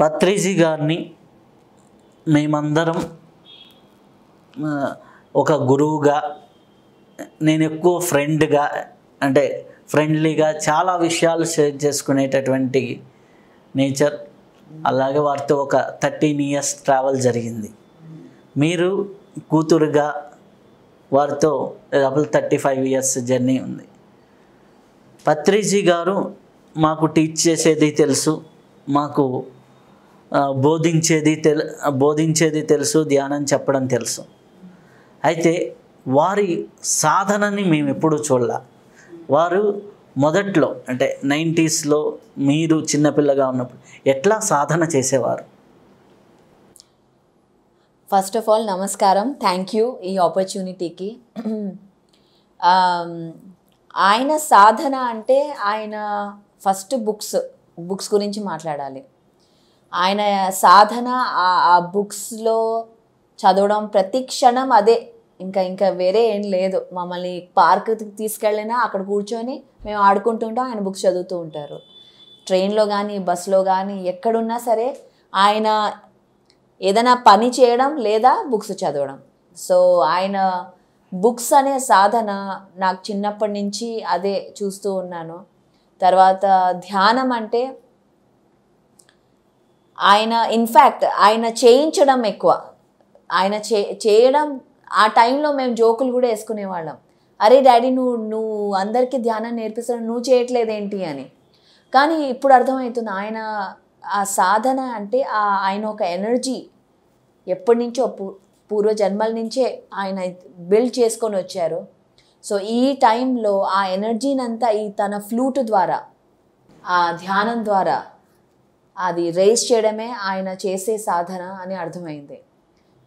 పత్రిజీ గారిని మేమందరం ఒక గురువుగా, నేను ఎక్కువ ఫ్రెండ్గా, అంటే ఫ్రెండ్లీగా చాలా విషయాలు షేర్ చేసుకునేటటువంటి నేచర్. అలాగే వారితో ఒక 13 years ట్రావెల్ జరిగింది. మీరు కూతురుగా వారితో 35 years జర్నీ ఉంది. పత్రిజీ గారు మాకు టీచ్ చేసేది తెలుసు, మాకు బోధించేది తెలుసు, ధ్యానం చెప్పడం తెలుసు. అయితే వారి సాధనని మేము ఎప్పుడూ చూడాల. వారు మొదట్లో అంటే 90s మీరు చిన్నపిల్లగా ఉన్నప్పుడు ఎట్లా సాధన చేసేవారు? ఫస్ట్ ఆఫ్ ఆల్ నమస్కారం, థ్యాంక్ యూ ఈ ఆపర్చునిటీకి. ఆయన సాధన అంటే ఆయన ఫస్ట్ బుక్స్ గురించి మాట్లాడాలి. ఆయన సాధన ఆ బుక్స్లో చదవడం, ప్రతి క్షణం అదే, ఇంకా వేరే ఏం లేదు. మమ్మల్ని పార్క్కి తీసుకెళ్ళినా అక్కడ కూర్చొని మేము ఆడుకుంటుంటాం, ఆయన బుక్స్ చదువుతూ ఉంటారు. ట్రైన్లో కానీ బస్సులో కానీ ఎక్కడున్నా సరే ఆయన ఏదైనా పని చేయడం లేదా బుక్స్ చదవడం. సో ఆయన బుక్స్ అనే సాధన నాకు చిన్నప్పటి నుంచి అదే చూస్తూ ఉన్నాను. తర్వాత ధ్యానం అంటే ఆయన ఇన్ఫ్యాక్ట్ ఆయన చేయించడం ఎక్కువ. ఆయన చేయడం, ఆ టైంలో మేము జోకులు కూడా వేసుకునేవాళ్ళం. అరే డాడీ నువ్వు అందరికీ ధ్యానం నేర్పిస్తాను, నువ్వు చేయట్లేదేంటి అని. కానీ ఇప్పుడు అర్థమవుతుంది ఆయన ఆ సాధన అంటే ఆయన ఒక ఎనర్జీ ఎప్పటి నుంచో పూర్వజన్మల నుంచే ఆయన బిల్డ్ చేసుకొని వచ్చారు. సో ఈ టైంలో ఆ ఎనర్జీని అంతా ఈ తన ఫ్లూట్ ద్వారా, ఆ ధ్యానం ద్వారా అది రేస్ చేయడమే ఆయన చేసే సాధన అని అర్థమైంది.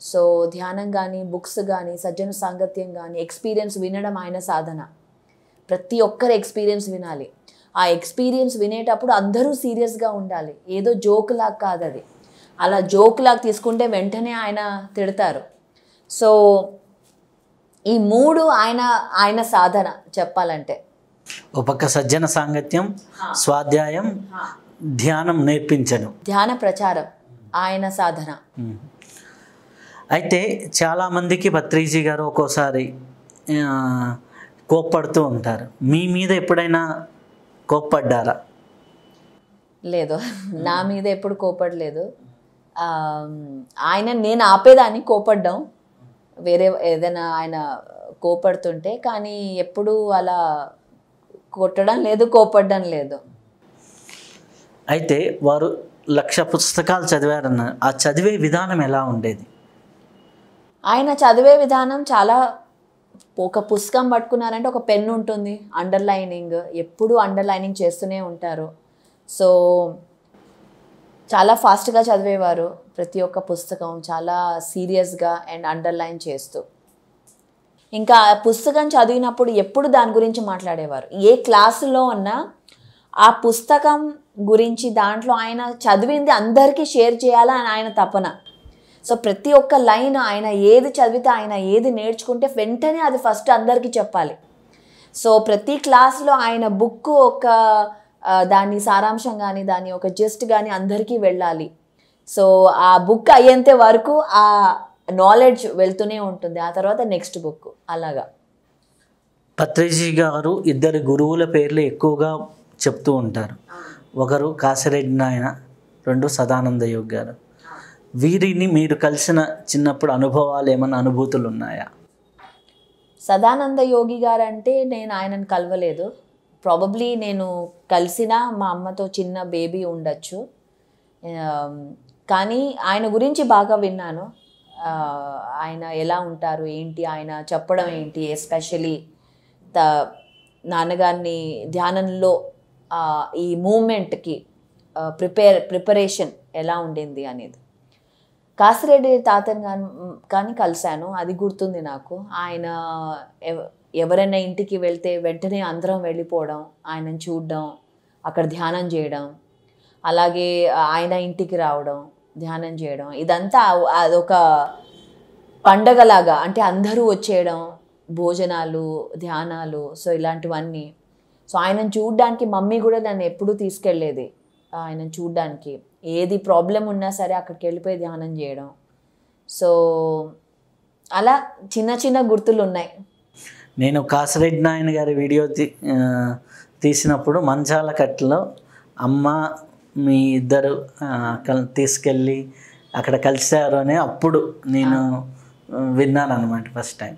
సో ధ్యానం కానీ, బుక్స్ కానీ, సజ్జన సాంగత్యం కానీ, ఎక్స్పీరియన్స్ వినడం ఆయన సాధన. ప్రతి ఒక్కరు ఎక్స్పీరియన్స్ వినాలి. ఆ ఎక్స్పీరియన్స్ వినేటప్పుడు అందరూ సీరియస్గా ఉండాలి, ఏదో జోక్ లాగా కాదు అది. అలా జోక్ లాగా తీసుకుంటే వెంటనే ఆయన తిడతారు. సో ఈ మూడు ఆయన సాధన చెప్పాలంటే. ఒక పక్క సజ్జన సాంగత్యం, స్వాధ్యాయం, ధ్యానం నేర్పించడం, ధ్యాన ప్రచారం ఆయన సాధన. అయితే చాలామందికి పత్రిజీ గారు ఒక్కోసారి కోప్పడుతూ ఉంటారు. మీ మీద ఎప్పుడైనా కోప్పడ్డారా? లేదు, నా మీద ఎప్పుడు కోపడలేదు. నేను ఆపేదాన్ని కోపడ్డాం, వేరే ఏదైనా ఆయన కోపడుతుంటే. కానీ ఎప్పుడు అలా కొట్టడం లేదు, కోపడడం లేదు. అయితే వారు 1,00,000 పుస్తకాలు చదివారన్నారు. ఆ చదివే విధానం ఎలా ఉండేది? ఆయన చదివే విధానం చాలా, ఒక పుస్తకం పట్టుకున్నారంటే ఒక పెన్ ఉంటుంది, అండర్లైనింగ్, ఎప్పుడూ అండర్లైనింగ్ చేస్తూనే ఉంటారు. సో చాలా ఫాస్ట్గా చదివేవారు. ప్రతి ఒక్క పుస్తకం చాలా సీరియస్గా అండ్ అండర్లైన్ చేస్తూ. ఇంకా పుస్తకం చదివినప్పుడు ఎప్పుడు దాని గురించి మాట్లాడేవారు. ఏ క్లాసులో ఉన్నా ఆ పుస్తకం గురించి, దాంట్లో ఆయన చదివింది అందరికీ షేర్ చేయాలని ఆయన తపన. సో ప్రతి ఒక్క లైన్, ఆయన ఏది చదివితే, ఆయన ఏది నేర్చుకుంటే వెంటనే అది ఫస్ట్ అందరికీ చెప్పాలి. సో ప్రతి క్లాస్లో ఆయన బుక్ ఒక దాని సారాంశం కానీ, దాని ఒక జస్ట్ కానీ అందరికీ వెళ్ళాలి. సో ఆ బుక్ అయ్యేంత వరకు ఆ నాలెడ్జ్ వెళ్తూనే ఉంటుంది, ఆ తర్వాత నెక్స్ట్ బుక్. అలాగా పత్రిజీ గారు ఇద్దరు గురువుల పేర్లు ఎక్కువగా చెప్తూ ఉంటారు. ఒకరు కాసిరెడ్డి నాయన, రెండు సదానంద యోగి గారు. వీరిని మీరు కలిసిన చిన్నప్పుడు అనుభవాలు, ఏమైనా అనుభూతులు ఉన్నాయా? సదానంద యోగి గారు అంటే నేను ఆయనను కలవలేదు. ప్రాబబ్లీ నేను కలిసిన మా అమ్మతో చిన్న బేబీ ఉండొచ్చు. కానీ ఆయన గురించి బాగా విన్నాను. ఆయన ఎలా ఉంటారు ఏంటి, ఆయన చెప్పడం ఏంటి, ఎస్పెషలీ నాన్నగారిని ధ్యానంలో ఈ మూమెంట్కి ప్రిపరేషన్ ఎలా ఉండింది అనేది. కాసిరెడ్డి తాతని కానీ కలిశాను, అది గుర్తుంది నాకు. ఆయన ఎవరైనా ఇంటికి వెళ్తే వెంటనే అందరం వెళ్ళిపోవడం, ఆయనను చూడడం, అక్కడ ధ్యానం చేయడం, అలాగే ఆయన ఇంటికి రావడం, ధ్యానం చేయడం, ఇదంతా అదొక పండగలాగా. అంటే అందరూ వచ్చేయడం, భోజనాలు, ధ్యానాలు, సో ఇలాంటివన్నీ. సో ఆయనను చూడడానికి మమ్మీ కూడా నన్ను ఎప్పుడూ తీసుకెళ్ళేది ఆయనను చూడడానికి. ఏది ప్రాబ్లం ఉన్నా సరే అక్కడికి వెళ్ళిపోయి ధ్యానం చేయడం. సో అలా చిన్న చిన్న గుర్తులు ఉన్నాయి. నేను కాసిరెడ్డి నాయన గారి వీడియో తీసినప్పుడు మంచాల కట్టులో అమ్మ మీ ఇద్దరు తీసుకెళ్ళి అక్కడ కలిశారు అని అప్పుడు నేను విన్నాను అనమాట ఫస్ట్ టైం.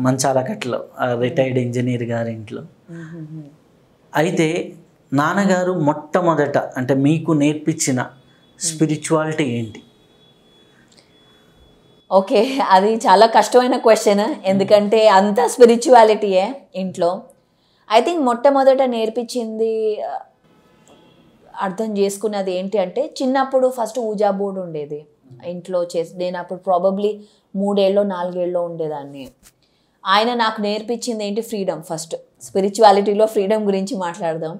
మంచాల కట్టులో రిటైర్డ్ ఇంజనీర్ గారి ఇంట్లో. అయితే నాన్నగారు మొట్టమొదట అంటే మీకు నేర్పించిన స్పిరిచువాలిటీ ఏంటి? ఓకే, అది చాలా కష్టమైన క్వశ్చన్, ఎందుకంటే అంతా స్పిరిచువాలిటీయే ఇంట్లో. ఐ థింక్ మొట్టమొదట నేర్పించింది, అర్థం చేసుకున్నది ఏంటి అంటే, చిన్నప్పుడు ఫస్ట్ ఊజా బోర్డు ఉండేది ఇంట్లో నేను అప్పుడు ప్రాబబ్లీ 3 ఏళ్ళో 4 ఏళ్ళో ఉండేదాన్ని. ఆయన నాకు నేర్పించింది ఏంటి, ఫ్రీడమ్. ఫస్ట్ స్పిరిచువాలిటీలో ఫ్రీడమ్ గురించి మాట్లాడదాం.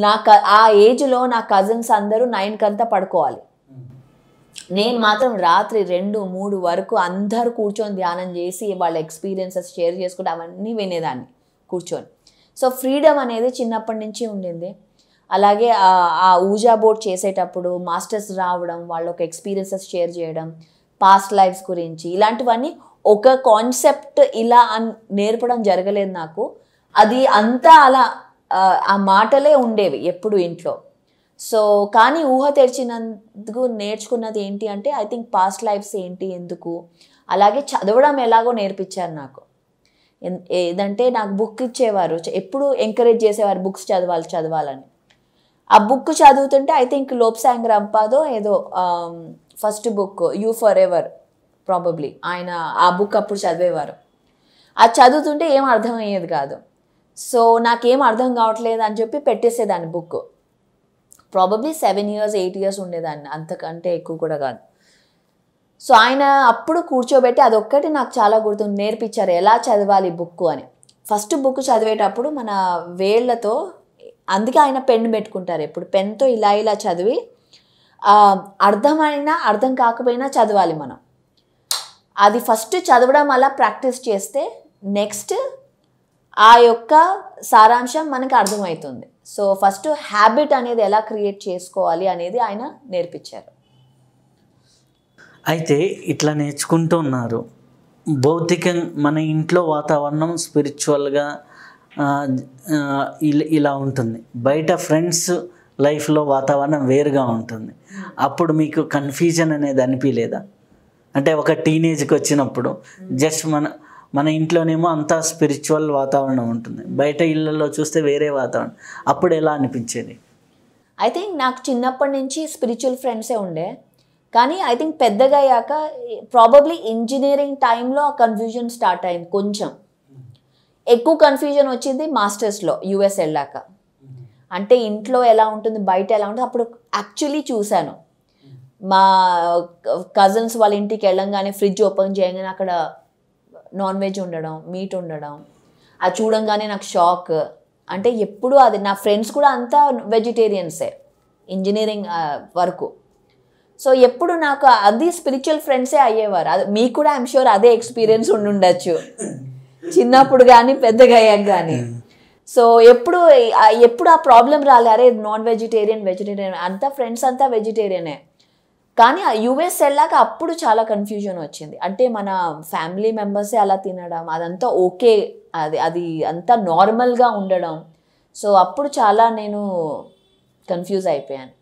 నాకు ఆ ఏజ్లో నా కజిన్స్ అందరూ 9 పడుకోవాలి, నేను మాత్రం రాత్రి 2-3 వరకు అందరూ కూర్చొని ధ్యానం చేసి వాళ్ళ ఎక్స్పీరియన్సెస్ షేర్ చేసుకుంటే అవన్నీ వినేదాన్ని కూర్చొని. సో ఫ్రీడమ్ అనేది చిన్నప్పటి నుంచి ఉండింది. అలాగే ఆ ఊజా బోర్డ్ చేసేటప్పుడు మాస్టర్స్ రావడం, వాళ్ళ ఒక ఎక్స్పీరియన్సెస్ షేర్ చేయడం, పాస్ట్ లైఫ్స్ గురించి, ఇలాంటివన్నీ ఒక కాన్సెప్ట్ ఇలా నేర్పడం జరగలేదు నాకు. అది అంతా అలా ఆ మాటలే ఉండేవి ఎప్పుడు ఇంట్లో. సో కానీ ఊహ తెరిచినందుకు నేర్చుకున్నది ఏంటి అంటే, ఐ థింక్ పాస్ట్ లైఫ్స్ ఏంటి, ఎందుకు, అలాగే చదవడం ఎలాగో నేర్పించారు నాకు. ఏదంటే నాకు బుక్ ఇచ్చేవారు, ఎప్పుడు ఎంకరేజ్ చేసేవారు బుక్స్ చదవాలని. ఆ బుక్ చదువుతుంటే ఐ థింక్ లోప్సాంగ్ రంపాదో ఏదో first book you for ever probably, ఆయన ఆ బుక్ అప్పుడు చదివేవారు. అది చదువుతుంటే ఏం అర్థమయ్యేది కాదు. సో నాకేం అర్థం కావట్లేదు అని చెప్పి పెట్టేసేదాన్ని బుక్. ప్రాబబ్లీ 7 years 8 years ఉండేదాన్ని, అంతకంటే ఎక్కువ కూడా కాదు. సో ఆయన అప్పుడు కూర్చోబెట్టి అదొక్కటి నాకు చాలా గుర్తు నేర్పించారు, ఎలా చదవాలి బుక్ అని. ఫస్ట్ బుక్ చదివేటప్పుడు మన వేళ్లతో, అందుకే ఆయన పెన్ పెట్టుకుంటారు ఎప్పుడు, పెన్తో ఇలా ఇలా చదివి అర్థమైనా అర్థం కాకపోయినా చదవాలి మనం. అది ఫస్ట్ చదవడం అలా ప్రాక్టీస్ చేస్తే నెక్స్ట్ ఆ యొక్క సారాంశం మనకు అర్థమవుతుంది. సో ఫస్ట్ హ్యాబిట్ అనేది ఎలా క్రియేట్ చేసుకోవాలి అనేది ఆయన నేర్పించారు. అయితే ఇట్లా నేర్చుకుంటూ ఉన్నారు. భౌతికంగా మన ఇంట్లో వాతావరణం స్పిరిచువల్గా ఇలా ఉంటుంది, బయట ఫ్రెండ్స్ లైఫ్లో వాతావరణం వేరుగా ఉంటుంది. అప్పుడు మీకు కన్ఫ్యూజన్ అనేది అనిపించలేదా? అంటే ఒక టీనేజ్కి వచ్చినప్పుడు జస్ట్ మన ఇంట్లోనేమో అంతా స్పిరిచువల్ వాతావరణం ఉంటుంది, బయట ఇళ్ళల్లో చూస్తే వేరే వాతావరణం, అప్పుడు ఎలా అనిపించేది? ఐ థింక్ నాకు చిన్నప్పటి నుంచి స్పిరిచువల్ ఫ్రెండ్సే ఉండే, కానీ ఐ థింక్ పెద్దగా అయ్యాక ప్రాబబ్లీ ఇంజనీరింగ్ టైంలో ఆ కన్ఫ్యూజన్ స్టార్ట్ అయింది. కొంచెం ఎక్కువ కన్ఫ్యూజన్ వచ్చింది మాస్టర్స్లో యుఎస్ వెళ్ళాక. అంటే ఇంట్లో ఎలా ఉంటుంది, బయట ఎలా ఉంటుంది, అప్పుడు యాక్చువల్లీ చూశాను. మా కజిన్స్ వాళ్ళ ఇంటికి వెళ్ళంగానే ఫ్రిడ్జ్ ఓపెన్ చేయగానే అక్కడ నాన్ వెజ్ ఉండడం, మీట్ ఉండడం, అది చూడంగానే నాకు షాక్. అంటే ఎప్పుడు అది, నా ఫ్రెండ్స్ కూడా అంతా వెజిటేరియన్సే ఇంజనీరింగ్ వరకు. సో ఎప్పుడు నాకు అది స్పిరిచువల్ ఫ్రెండ్సే అయ్యేవారు. అది మీకు కూడా ఐఎమ్ షూర్ అదే ఎక్స్పీరియన్స్ ఉండొచ్చు చిన్నప్పుడు కానీ పెద్దగా అయ్యాక కానీ. సో ఎప్పుడు ఆ ప్రాబ్లం రాలే, అరే నాన్ వెజిటేరియన్ అంతా ఫ్రెండ్స్ అంతా వెజిటేరియనే. కానీ ఆ యుఎస్ వెళ్ళాక అప్పుడు చాలా కన్ఫ్యూజన్ వచ్చింది. అంటే మన ఫ్యామిలీ మెంబర్సే అలా తినడం, అదంతా ఓకే, అది అంతా నార్మల్గా ఉండడం. సో అప్పుడు చాలా నేను కన్ఫ్యూజ్ అయిపోయాను.